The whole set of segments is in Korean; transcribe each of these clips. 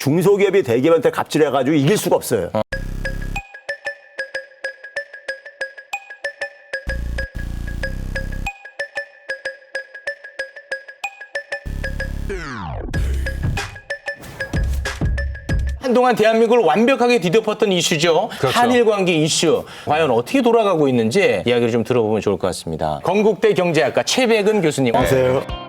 중소기업이 대기업한테 갑질해가지고 이길 수가 없어요. 한동안 대한민국을 완벽하게 뒤덮었던 이슈죠. 그렇죠. 한일 관계 이슈. 과연 어떻게 돌아가고 있는지 이야기를 좀 들어보면 좋을 것 같습니다. 건국대 경제학과 최백은 교수님. 안녕하세요.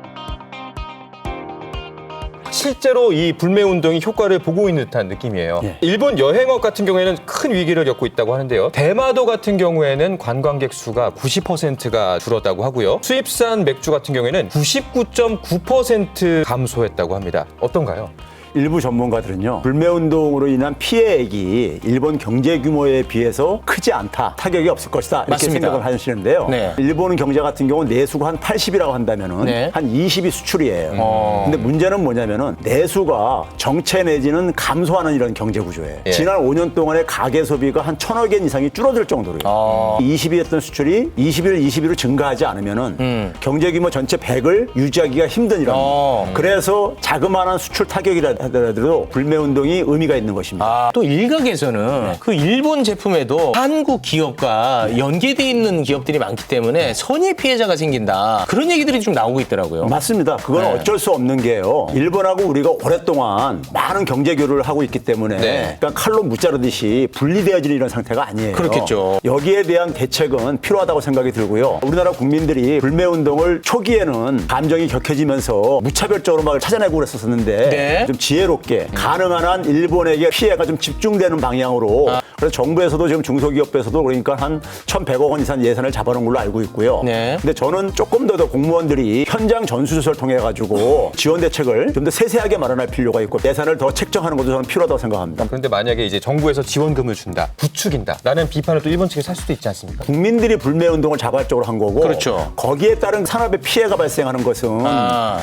실제로 이 불매운동이 효과를 보고 있는 듯한 느낌이에요. 예. 일본 여행업 같은 경우에는 큰 위기를 겪고 있다고 하는데요. 대마도 같은 경우에는 관광객 수가 90%가 줄었다고 하고요. 수입산 맥주 같은 경우에는 99.9% 감소했다고 합니다. 어떤가요? 일부 전문가들은요, 불매운동으로 인한 피해액이 일본 경제 규모에 비해서 크지 않다, 타격이 없을 것이다 이렇게 맞습니다. 생각을 하시는데요. 네. 일본 경제 같은 경우는 내수가 한 80이라고 한다면은 네. 한 20이 수출이에요. 근데 문제는 뭐냐면은 내수가 정체 내지는 감소하는 이런 경제 구조예요. 예. 지난 5년 동안에 가계 소비가 한 1,000억 엔 이상이 줄어들 정도로요. 20이 했던 수출이 21로 증가하지 않으면은 경제 규모 전체 100을 유지하기가 힘든 이런. 그래서 자그마한 수출 타격이라 하더라도 불매운동이 의미가 있는 것입니다. 또 일각에서는 그 일본 제품에도 한국 기업과 연계돼 있는 기업들이 많기 때문에 선의 피해자가 생긴다. 그런 얘기들이 좀 나오고 있더라고요. 맞습니다. 그건 네. 어쩔 수 없는 게요. 일본하고 우리가 오랫동안 많은 경제 교류를 하고 있기 때문에 네. 그러니까 칼로 무자르듯이 분리되어지는 이런 상태가 아니에요. 그렇겠죠. 여기에 대한 대책은 필요하다고 생각이 들고요. 우리나라 국민들이 불매운동을 초기에는 감정이 격해지면서 무차별적으로 막 찾아내고 그랬었는데 네. 좀 지혜롭게 가능한 한 일본에게 피해가 좀 집중되는 방향으로 그래서 정부에서도 지금 중소기업에서도 그러니까 한 1,100억 원 이상 예산을 잡아놓은 걸로 알고 있고요. 네. 근데 저는 조금 더 공무원들이 현장 전수조사를 통해 가지고 지원 대책을 좀 더 세세하게 마련할 필요가 있고 예산을 더 책정하는 것도 저는 필요하다고 생각합니다. 그런데 만약에 이제 정부에서 지원금을 준다, 부추긴다 라는 비판을 또 일본 측에 살 수도 있지 않습니까? 국민들이 불매운동을 자발적으로 한 거고 그렇죠. 거기에 따른 산업의 피해가 발생하는 것은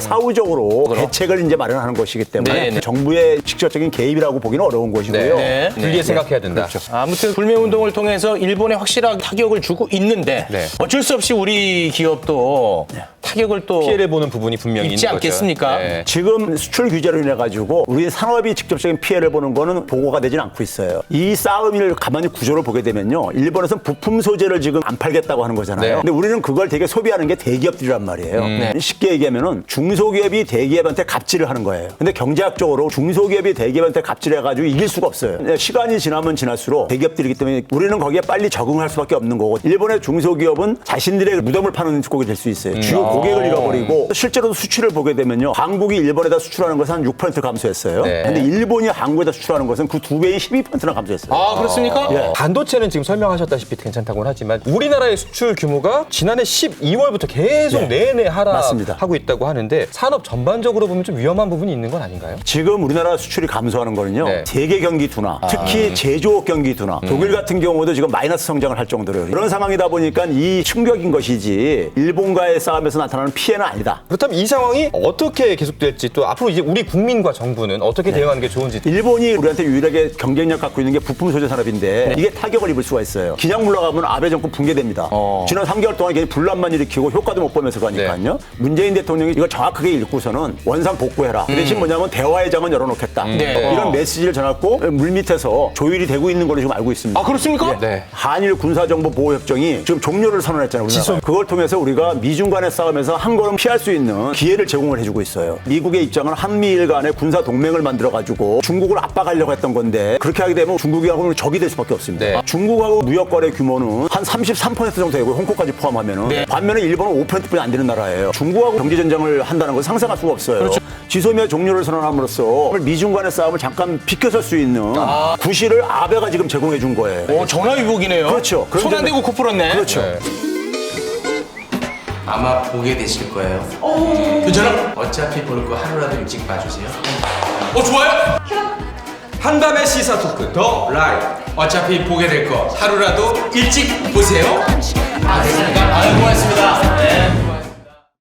사후적으로 대책을 이제 마련하는 것이기 때문에 네네. 정부의 직접적인 개입이라고 보기는 어려운 것이고요. 네. 분리해 생각해야 된다. 그렇죠. 아무튼 불매운동을 통해서 일본에 확실하게 타격을 주고 있는데 네. 어쩔 수 없이 우리 기업도 타격을 또 피해를 보는 부분이 분명히 있지 있는 않겠습니까? 거죠. 네. 지금 수출 규제로 인해 가지고 우리 산업이 직접적인 피해를 보는 거는 보고가 되진 않고 있어요. 이 싸움을 가만히 구조를 보게 되면요. 일본에서는 부품 소재를 지금 안 팔겠다고 하는 거잖아요. 네. 근데 우리는 그걸 되게 소비하는 게 대기업들이란 말이에요. 네. 쉽게 얘기하면은 중소기업이 대기업한테 갑질을 하는 거예요. 근데 경제학적으로 중소기업이 대기업한테 갑질해 가지고 이길 수가 없어요. 시간이 지나면 지날수록 대기업들이기 때문에 우리는 거기에 빨리 적응할 수밖에 없는 거고 일본의 중소기업은 자신들의 무덤을 파는 곡이 될 수 있어요. 주요 고객을 잃어버리고 실제로도 수출을 보게 되면요. 한국이 일본에다 수출하는 것은 한 6% 감소했어요. 네. 근데 일본이 한국에다 수출하는 것은 그 2배인 12%나 감소했어요. 아, 그렇습니까? 예. 반도체는 지금 설명하셨다시피 괜찮다고는 하지만 우리나라의 수출 규모가 지난해 12월부터 계속 내내 맞습니다. 하락하고 있다고 하는데 산업 전반적으로 보면 좀 위험한 부분이 있는 건 아닌가요? 지금 우리나라 수출이 감소하는 거는요. 네. 세계 경기 둔화, 특히 제조업 경기 둔화. 독일 같은 경우도 지금 마이너스 성장을 할 정도로요. 그런 상황이다 보니까 이 충격인 것이지 일본과의 싸움에서 나타나는 피해는 아니다. 그렇다면 이 상황이 어떻게 계속될지 또 앞으로 이제 우리 국민과 정부는 어떻게 대응하는 게 좋은지 일본이 우리한테 유일하게 경쟁력 갖고 있는 게 부품 소재 산업인데 이게 타격을 입을 수가 있어요. 기냥 물러가면 아베 정권 붕괴됩니다. 지난 3개월 동안 괜히 분란만 일으키고 효과도 못 보면서 가니까요. 문재인 대통령이 이걸 정확하게 읽고서는 원상 복구해라. 그 대신 뭐냐면 대화의 장은 열어놓겠다. 네. 이런 메시지를 전했고 물밑에서 조율이 되고 있는 걸로 지금 알고 있습니다. 아, 그렇습니까? 네. 한일 군사정보보호협정이 지금 종료를 선언했잖아요. 우리나라. 그걸 통해서 우리가 미중 간의 싸움에서 한 걸음 피할 수 있는 기회를 제공을 해주고 있어요. 미국의 입장은 한미일 간의 군사 동맹을 만들어가지고 중국을 압박하려고 했던 건데 그렇게 하게 되면 중국하고는 적이 될 수밖에 없습니다. 네. 중국하고 무역거래 규모는 한 33% 정도 되고 홍콩까지 포함하면은 네. 반면에 일본은 5%뿐이 안 되는 나라예요. 중국하고 경제전쟁을 한다는 건 상상할 수가 없어요. 그렇죠. 지소미아 종료를 선언함으로써 미중 간의 싸움을 잠깐 비켜설 수 있는 구실을 아베가 지금 제공해 준 거예요. 전화위복이네요. 그렇죠. 그런 손 안 점에- 대고 코 풀었네. 그렇죠. 네. 아마 보게 되실 거예요. 괜찮아? 어차피 볼 거 하루라도 일찍 봐주세요. 좋아요? 한밤의 시사 토크 더 라이브. 어차피 보게 될 거 하루라도 일찍 보세요. 알겠습니다. 아유, 고맙습니다. 네.